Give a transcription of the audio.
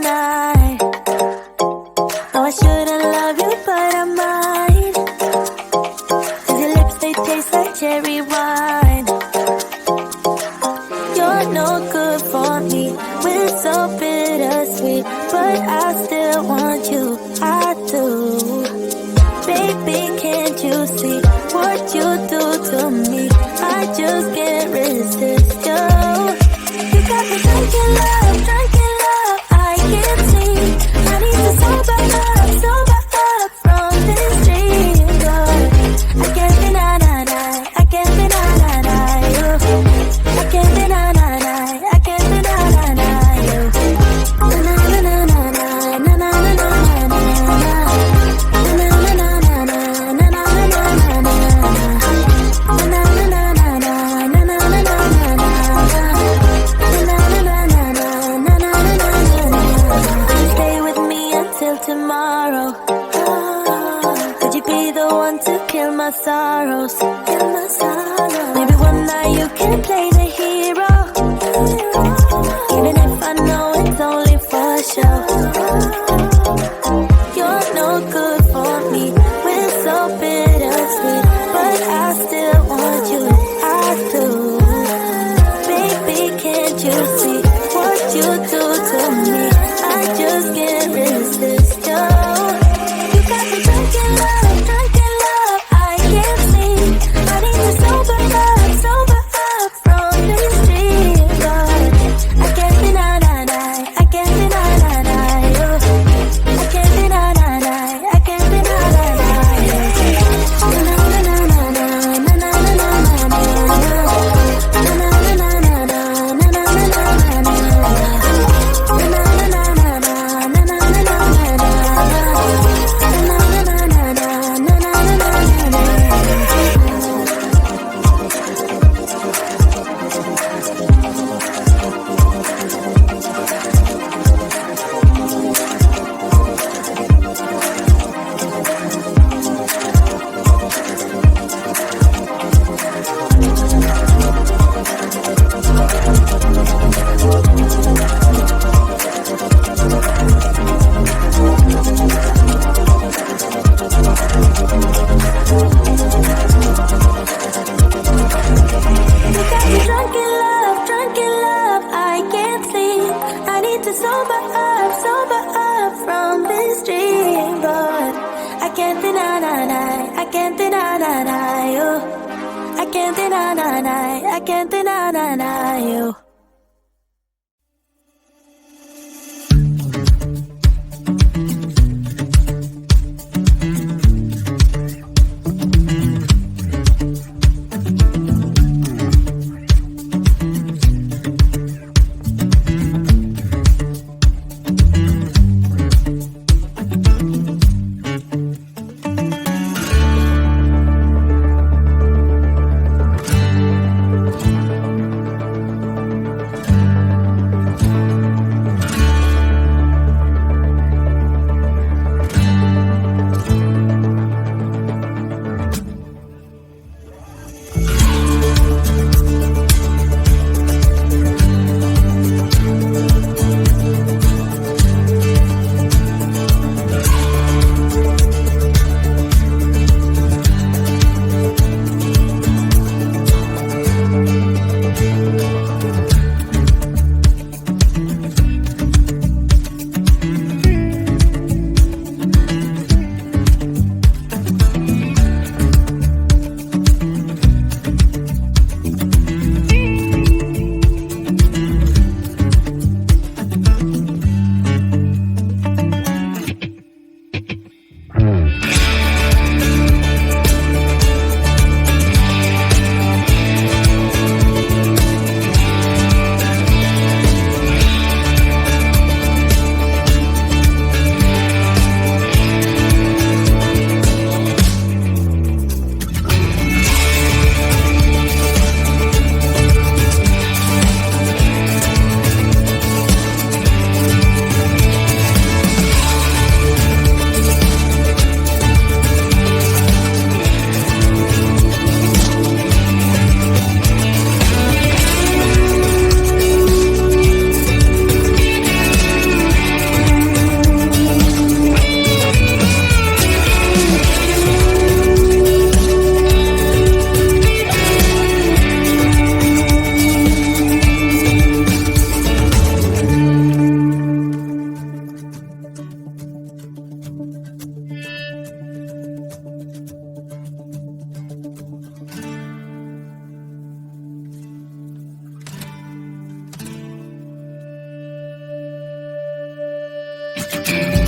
night. No, I shouldn't love you, but I might. 'Cause your lips, they taste like cherry wine. You're no good for me, we're so bittersweet, but I still want you, I do. Baby, can't you see what you do to me? I just can't resist you. You got me drunk in love, I can't sleep. I need to sober up from this dream, but I can't deny, I can't deny you. I can't deny, I can't deny you. Na na na na na na na na na na. Tomorrow, could you be the one to kill my sorrows? Maybe one night you can play the hero, even if I know it's only for show. You're no good for me, we're so bittersweet, but I still want you, I do. Baby, can't you see what you do to me? I just can't resist you. You got me drunk in love, I can't sleep. I need to sober up from this dream, but I can't deny, I can't deny you. I can't deny, I can't deny you. Na na na na na na na na na na. Na na na na na na na na na. I can't deny you. you.